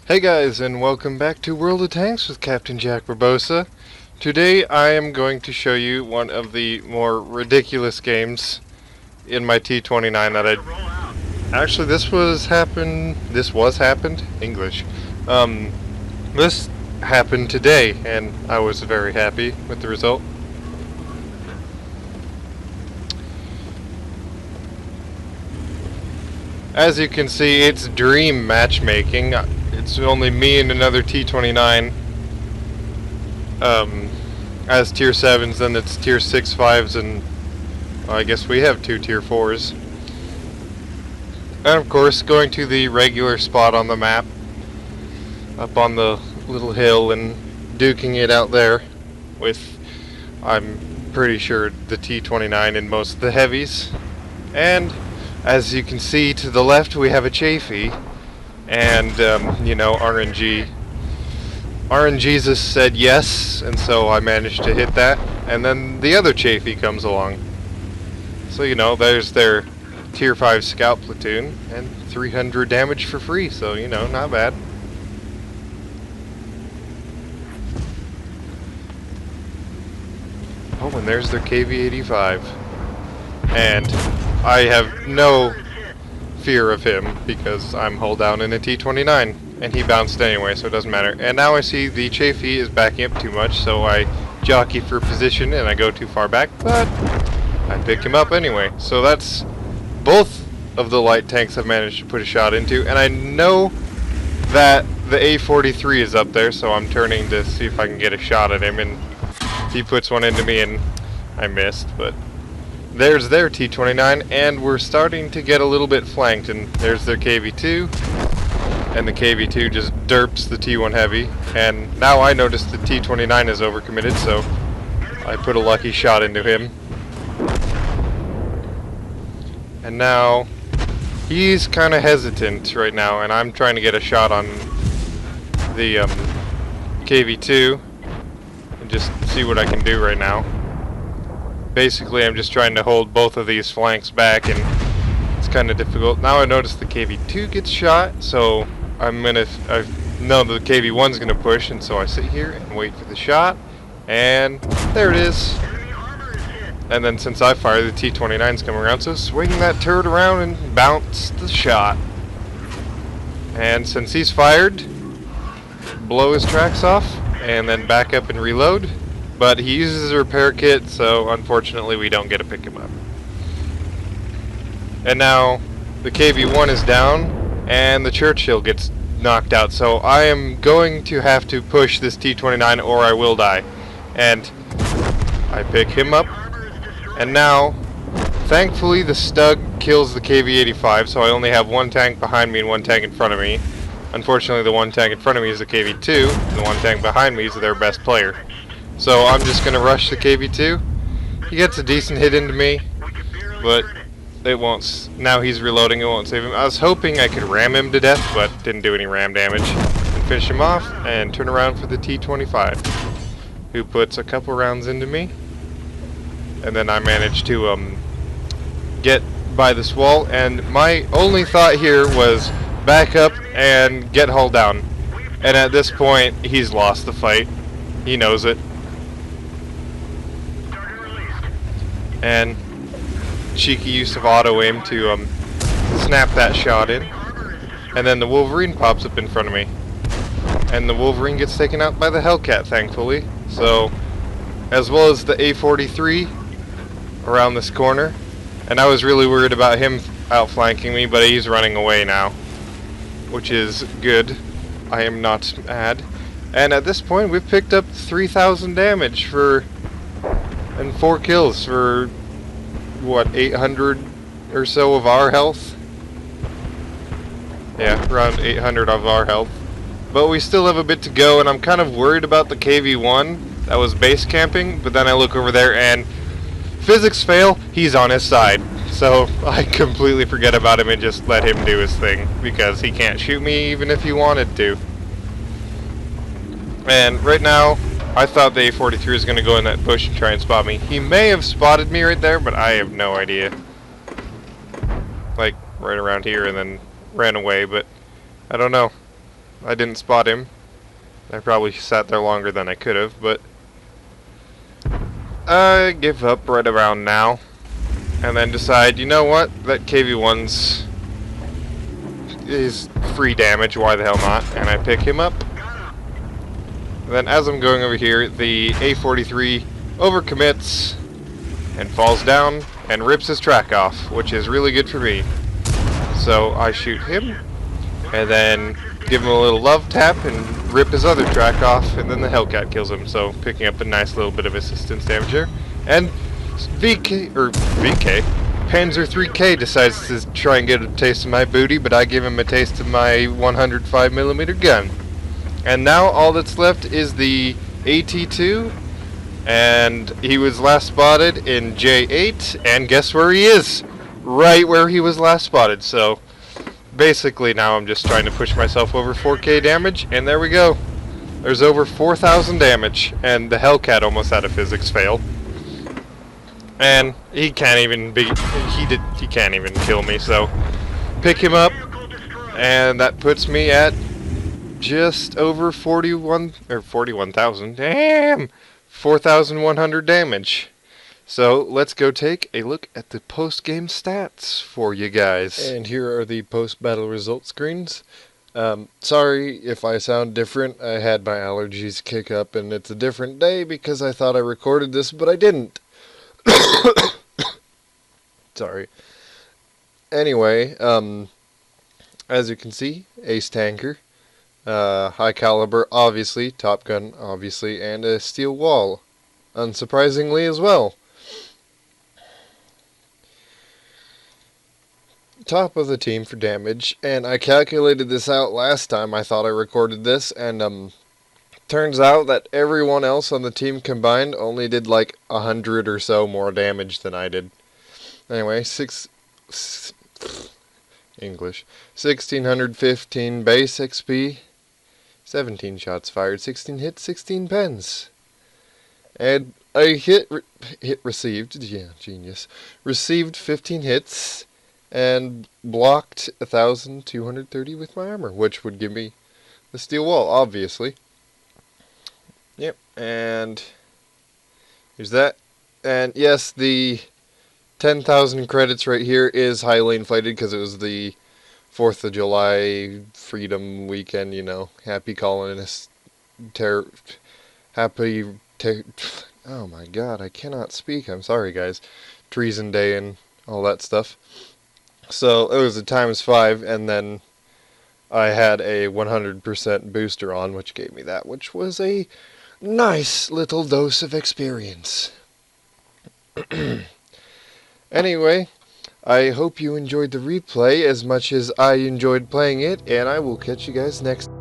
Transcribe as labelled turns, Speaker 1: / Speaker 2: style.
Speaker 1: Hey guys, and welcome back to World of Tanks with Captain Jack Barbosa. Today I am going to show you one of the more ridiculous games in my T-29 that I... Actually, this happened, English. This happened today, and I was very happy with the result. As you can see, it's dream matchmaking. It's only me and another T-29 as tier 7s, then it's tier 6 5s, and well, I guess we have 2 tier 4s. And of course, going to the regular spot on the map, up on the little hill, and duking it out there with, I'm pretty sure, the T-29 and most of the heavies. And as you can see to the left, we have a Chafee. And, you know, RNGesus said yes, and so I managed to hit that. And then the other Chafee comes along. So, you know, there's their tier 5 scout platoon, and 300 damage for free, so, you know, not bad. Oh, and there's their KV-85. And I have no fear of him because I'm hull down in a T-29, and he bounced anyway, so it doesn't matter. And now I see the Chafee is backing up too much, so I jockey for position and I go too far back, but I picked him up anyway. So that's both of the light tanks I've managed to put a shot into, and I know that the A43 is up there, so I'm turning to see if I can get a shot at him, and he puts one into me and I missed, but there's their T-29, and we're starting to get a little bit flanked, and there's their KV-2, and the KV-2 just derps the T-1 heavy, and now I notice the T-29 is overcommitted, so I put a lucky shot into him. And now he's kind of hesitant right now, and I'm trying to get a shot on the KV-2 and just see what I can do right now. Basically, I'm just trying to hold both of these flanks back, and it's kind of difficult. Now I notice the KV-2 gets shot, so I know the KV-1's gonna push, and so I sit here and wait for the shot, and there it is. And then since I fire, the T-29's coming around, so swing that turret around and bounce the shot. And since he's fired, blow his tracks off, and then back up and reload. But he uses a repair kit, so unfortunately we don't get to pick him up. And now the KV-1 is down, and the Churchill gets knocked out, so I am going to have to push this T-29 or I will die. And I pick him up, and now, thankfully the Stug kills the KV-85, so I only have one tank behind me and one tank in front of me. Unfortunately, the one tank in front of me is the KV-2, and the one tank behind me is their best player. So I'm just going to rush the KV-2. He gets a decent hit into me, but it won't. Now he's reloading, it won't save him. I was hoping I could ram him to death, but didn't do any ram damage. And finish him off and turn around for the T-25, who puts a couple rounds into me. And then I managed to get by this wall, and my only thought here was back up and get hull down. And at this point, he's lost the fight. He knows it. And cheeky use of auto aim to snap that shot in, and then the Wolverine pops up in front of me, and the Wolverine gets taken out by the Hellcat, thankfully. So, as well as the A43 around this corner, and I was really worried about him outflanking me, but he's running away now, which is good. I am not mad. And at this point, we've picked up 3,000 damage and 4 kills for, what, 800 or so of our health? Yeah, around 800 of our health. But we still have a bit to go, and I'm kind of worried about the KV-1 that was base camping, but then I look over there and physics fail, he's on his side. So I completely forget about him and just let him do his thing, because he can't shoot me even if he wanted to. And right now, I thought the A43 was going to go in that bush and try and spot me. He may have spotted me right there, but I have no idea. Like, right around here, and then ran away, but I don't know. I didn't spot him. I probably sat there longer than I could have, but I give up right around now. And then decide, you know what, that KV-1's is free damage, why the hell not? And I pick him up. And then as I'm going over here, the A43 overcommits and falls down and rips his track off, which is really good for me. So I shoot him, and then give him a little love tap and rip his other track off, and then the Hellcat kills him, so picking up a nice little bit of assistance damage here. And VK, Panzer 3K decides to try and get a taste of my booty, but I give him a taste of my 105mm gun. And now all that's left is the AT2, and he was last spotted in J8, and guess where he is? Right where he was last spotted, so basically now I'm just trying to push myself over 4k damage, and there we go. There's over 4,000 damage, and the Hellcat almost had a physics fail. And he can't even he can't even kill me, so pick him up, and that puts me at just over 41,000. Damn! 4,100 damage. So let's go take a look at the post-game stats for you guys. And here are the post-battle results screens. Sorry if I sound different. I had my allergies kick up, and it's a different day because I thought I recorded this, but I didn't. Sorry. Anyway, as you can see, ace tanker, high caliber, obviously, Top Gun, obviously, and a steel wall, unsurprisingly as well. Top of the team for damage, and I calculated this out last time I thought I recorded this, and turns out that everyone else on the team combined only did like 100 or so more damage than I did. Anyway, 1615 base XP, 17 shots fired, 16 hits, 16 pens. And I received 15 hits and blocked 1,230 with my armor, which would give me the steel wall, obviously. Yep, and here's that. And yes, the 10,000 credits right here is highly inflated because it was the 4th of July Freedom Weekend, you know. Happy colonists. Oh my god, I cannot speak. I'm sorry, guys. Treason Day and all that stuff. So it was a ×5, and then I had a 100% booster on, which gave me that, which was a nice little dose of experience. Anyway, I hope you enjoyed the replay as much as I enjoyed playing it, and I will catch you guys next time.